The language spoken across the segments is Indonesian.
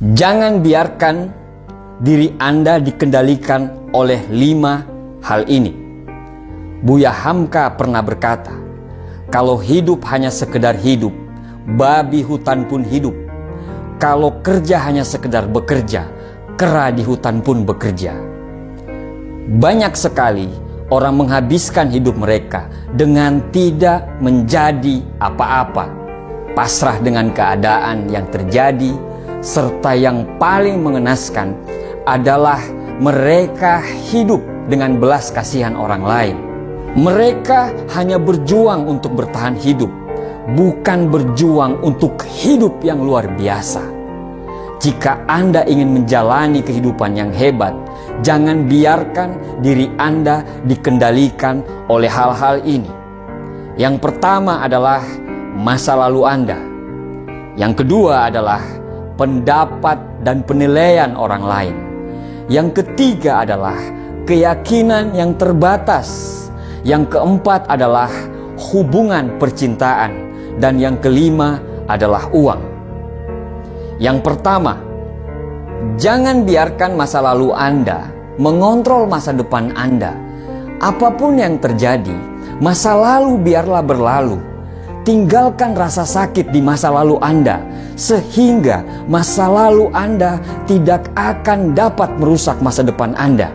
Jangan biarkan diri Anda dikendalikan oleh 5 hal ini. Buya Hamka pernah berkata, kalau hidup hanya sekedar hidup, babi hutan pun hidup. Kalau kerja hanya sekedar bekerja, kera di hutan pun bekerja. Banyak sekali orang menghabiskan hidup mereka dengan tidak menjadi apa-apa, pasrah dengan keadaan yang terjadi, serta yang paling mengenaskan adalah mereka hidup dengan belas kasihan orang lain. Mereka hanya berjuang untuk bertahan hidup, bukan berjuang untuk hidup yang luar biasa. Jika Anda ingin menjalani kehidupan yang hebat, jangan biarkan diri Anda dikendalikan oleh hal-hal ini. Yang pertama adalah masa lalu Anda. Yang kedua adalah pendapat dan penilaian orang lain. Yang ketiga adalah keyakinan yang terbatas. Yang keempat adalah hubungan percintaan. Dan yang kelima adalah uang. Yang pertama, jangan biarkan masa lalu Anda mengontrol masa depan Anda. Apapun yang terjadi, masa lalu biarlah berlalu. Tinggalkan rasa sakit di masa lalu Anda, sehingga masa lalu Anda tidak akan dapat merusak masa depan Anda.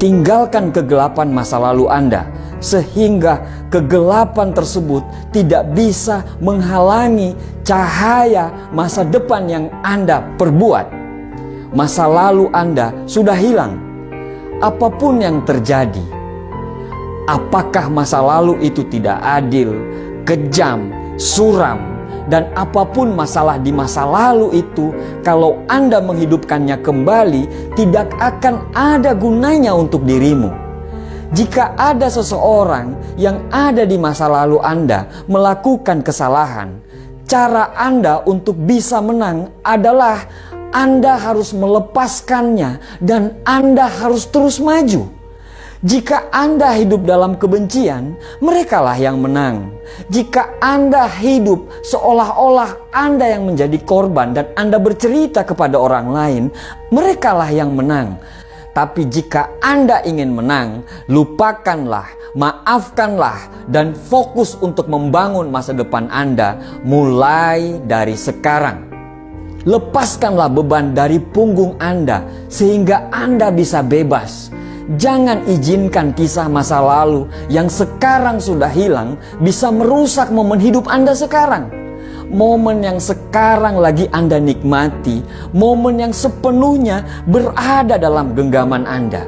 Tinggalkan kegelapan masa lalu Anda, sehingga kegelapan tersebut tidak bisa menghalangi cahaya masa depan yang Anda perbuat. Masa lalu Anda sudah hilang. Apapun yang terjadi, apakah masa lalu itu tidak adil, kejam, suram, dan apapun masalah di masa lalu itu, kalau Anda menghidupkannya kembali, tidak akan ada gunanya untuk dirimu. Jika ada seseorang yang ada di masa lalu Anda melakukan kesalahan, cara Anda untuk bisa menang adalah Anda harus melepaskannya dan Anda harus terus maju. Jika Anda hidup dalam kebencian, merekalah yang menang. Jika Anda hidup seolah-olah Anda yang menjadi korban dan Anda bercerita kepada orang lain, merekalah yang menang. Tapi jika Anda ingin menang, lupakanlah, maafkanlah, dan fokus untuk membangun masa depan Anda mulai dari sekarang. Lepaskanlah beban dari punggung Anda sehingga Anda bisa bebas. Jangan izinkan kisah masa lalu yang sekarang sudah hilang bisa merusak momen hidup Anda sekarang. Momen yang sekarang lagi Anda nikmati, momen yang sepenuhnya berada dalam genggaman Anda.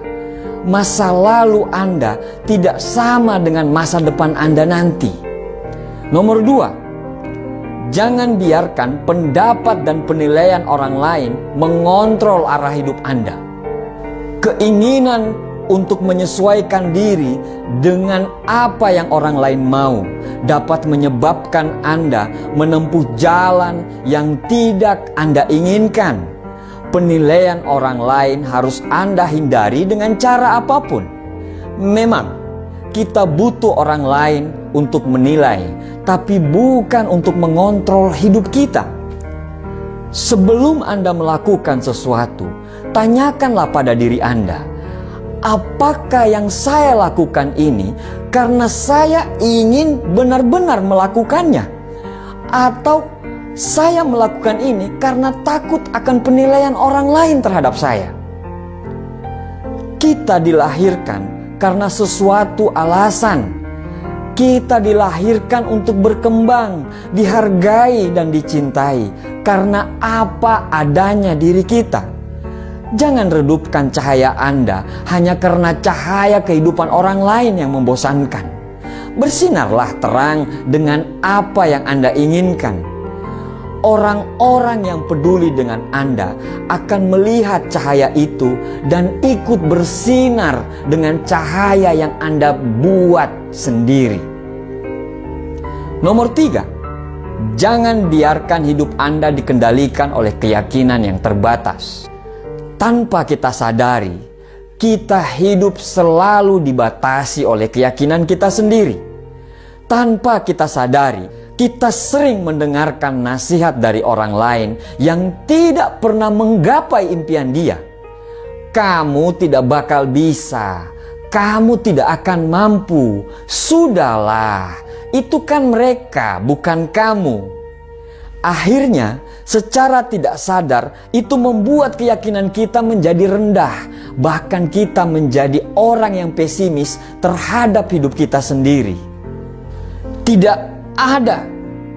Masa lalu Anda tidak sama dengan masa depan Anda nanti. Nomor 2, jangan biarkan pendapat dan penilaian orang lain mengontrol arah hidup Anda. Keinginan untuk menyesuaikan diri dengan apa yang orang lain mau dapat menyebabkan Anda menempuh jalan yang tidak Anda inginkan. Penilaian orang lain harus Anda hindari dengan cara apapun. Memang kita butuh orang lain untuk menilai, tapi bukan untuk mengontrol hidup kita. Sebelum Anda melakukan sesuatu, tanyakanlah pada diri Anda, apakah yang saya lakukan ini karena saya ingin benar-benar melakukannya? Atau saya melakukan ini karena takut akan penilaian orang lain terhadap saya? Kita dilahirkan karena sesuatu alasan. Kita dilahirkan untuk berkembang, dihargai dan dicintai karena apa adanya diri kita. Jangan redupkan cahaya Anda hanya karena cahaya kehidupan orang lain yang membosankan. Bersinarlah terang dengan apa yang Anda inginkan. Orang-orang yang peduli dengan Anda akan melihat cahaya itu dan ikut bersinar dengan cahaya yang Anda buat sendiri. Nomor 3, jangan biarkan hidup Anda dikendalikan oleh keyakinan yang terbatas. Tanpa kita sadari, kita hidup selalu dibatasi oleh keyakinan kita sendiri. Tanpa kita sadari, Kita sering mendengarkan nasihat dari orang lain yang tidak pernah menggapai impian dia. Kamu tidak bakal bisa, kamu tidak akan mampu. Sudahlah, itu kan mereka, bukan kamu. Akhirnya, secara tidak sadar, itu membuat keyakinan kita menjadi rendah. Bahkan kita menjadi orang yang pesimis terhadap hidup kita sendiri. Tidak ada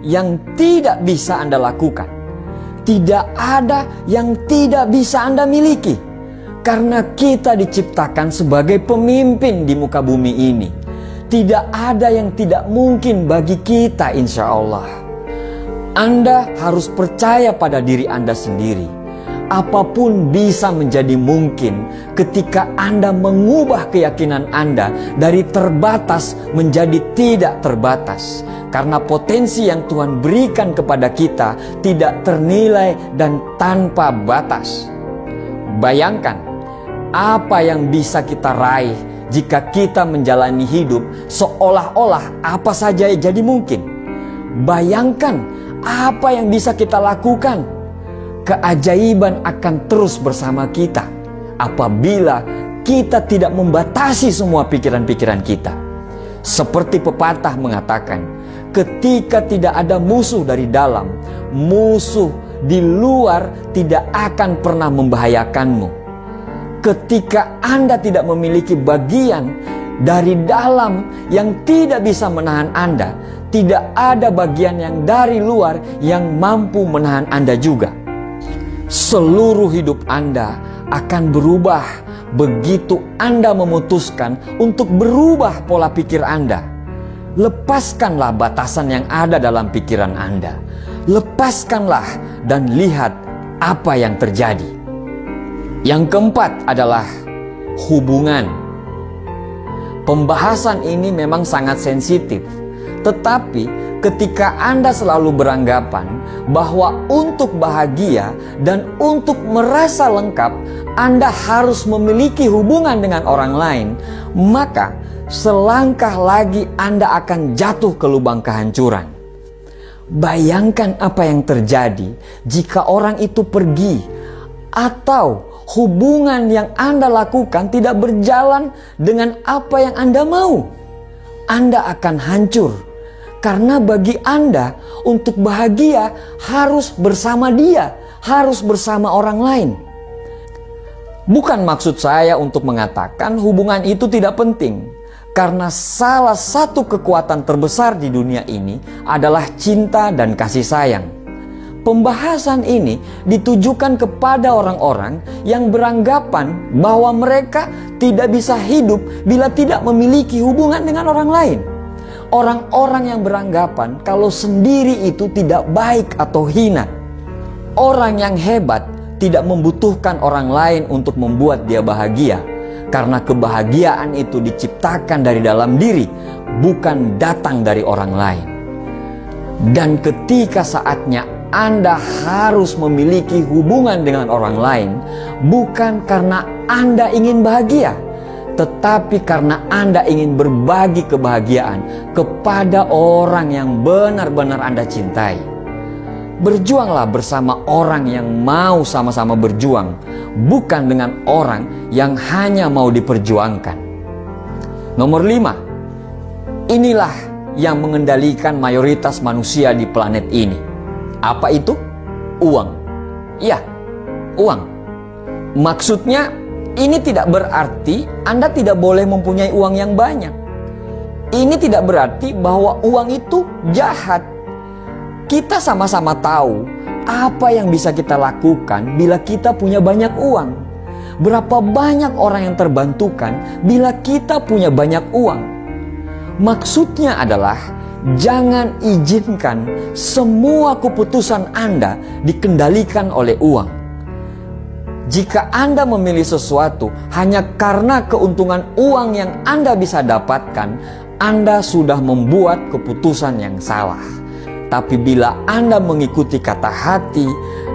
yang tidak bisa Anda lakukan. Tidak ada yang tidak bisa Anda miliki. Karena kita diciptakan sebagai pemimpin di muka bumi ini. Tidak ada yang tidak mungkin bagi kita, insya Allah. Anda harus percaya pada diri Anda sendiri. Apapun bisa menjadi mungkin ketika Anda mengubah keyakinan Anda dari terbatas menjadi tidak terbatas. Karena potensi yang Tuhan berikan kepada kita tidak ternilai dan tanpa batas. Bayangkan apa yang bisa kita raih jika kita menjalani hidup seolah-olah apa saja jadi mungkin. Bayangkan apa yang bisa kita lakukan. Keajaiban akan terus bersama kita apabila kita tidak membatasi semua pikiran-pikiran kita. Seperti pepatah mengatakan, ketika tidak ada musuh dari dalam, musuh di luar tidak akan pernah membahayakanmu. Ketika Anda tidak memiliki bagian dari dalam yang tidak bisa menahan Anda, tidak ada bagian yang dari luar yang mampu menahan Anda juga. Seluruh hidup Anda akan berubah begitu Anda memutuskan untuk berubah pola pikir Anda. Lepaskanlah batasan yang ada dalam pikiran Anda. Lepaskanlah dan lihat apa yang terjadi. Yang keempat adalah hubungan. Pembahasan ini memang sangat sensitif. Tetapi ketika Anda selalu beranggapan bahwa untuk bahagia dan untuk merasa lengkap Anda harus memiliki hubungan dengan orang lain, maka selangkah lagi Anda akan jatuh ke lubang kehancuran. Bayangkan apa yang terjadi jika orang itu pergi atau hubungan yang Anda lakukan tidak berjalan dengan apa yang Anda mau. Anda akan hancur. Karena bagi Anda untuk bahagia harus bersama dia, harus bersama orang lain. Bukan maksud saya untuk mengatakan hubungan itu tidak penting. Karena salah satu kekuatan terbesar di dunia ini adalah cinta dan kasih sayang. Pembahasan ini ditujukan kepada orang-orang yang beranggapan bahwa mereka tidak bisa hidup bila tidak memiliki hubungan dengan orang lain. Orang-orang yang beranggapan kalau sendiri itu tidak baik atau hina. Orang yang hebat tidak membutuhkan orang lain untuk membuat dia bahagia. Karena kebahagiaan itu diciptakan dari dalam diri, bukan datang dari orang lain. Dan ketika saatnya Anda harus memiliki hubungan dengan orang lain, bukan karena Anda ingin bahagia, tetapi karena Anda ingin berbagi kebahagiaan kepada orang yang benar-benar Anda cintai. Berjuanglah bersama orang yang mau sama-sama berjuang, bukan dengan orang yang hanya mau diperjuangkan. Nomor 5. Inilah yang mengendalikan mayoritas manusia di planet ini. Apa itu? Uang. Ya, uang. Maksudnya ini tidak berarti Anda tidak boleh mempunyai uang yang banyak. Ini tidak berarti bahwa uang itu jahat. Kita sama-sama tahu apa yang bisa kita lakukan bila kita punya banyak uang. Berapa banyak orang yang terbantukan bila kita punya banyak uang. Maksudnya adalah jangan izinkan semua keputusan Anda dikendalikan oleh uang. Jika Anda memilih sesuatu hanya karena keuntungan uang yang Anda bisa dapatkan, Anda sudah membuat keputusan yang salah. Tapi bila Anda mengikuti kata hati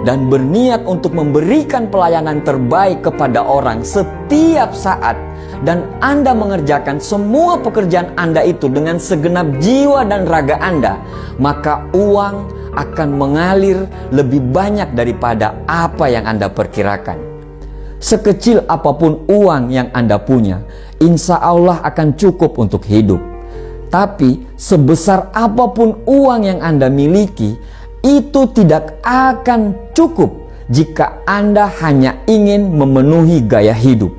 dan berniat untuk memberikan pelayanan terbaik kepada orang setiap saat, dan Anda mengerjakan semua pekerjaan Anda itu dengan segenap jiwa dan raga Anda, maka uang akan mengalir lebih banyak daripada apa yang Anda perkirakan. Sekecil apapun uang yang Anda punya, insya Allah akan cukup untuk hidup. Tapi sebesar apapun uang yang Anda miliki, itu tidak akan cukup jika Anda hanya ingin memenuhi gaya hidup.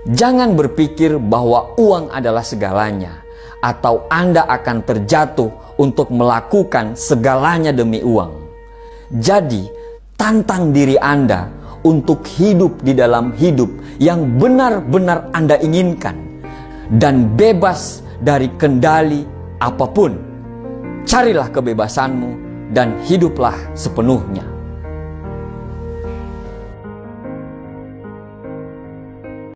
Jangan berpikir bahwa uang adalah segalanya, atau Anda akan terjatuh untuk melakukan segalanya demi uang. Jadi, tantang diri Anda untuk hidup di dalam hidup yang benar-benar Anda inginkan, dan bebas dari kendali apapun. Carilah kebebasanmu dan hiduplah sepenuhnya.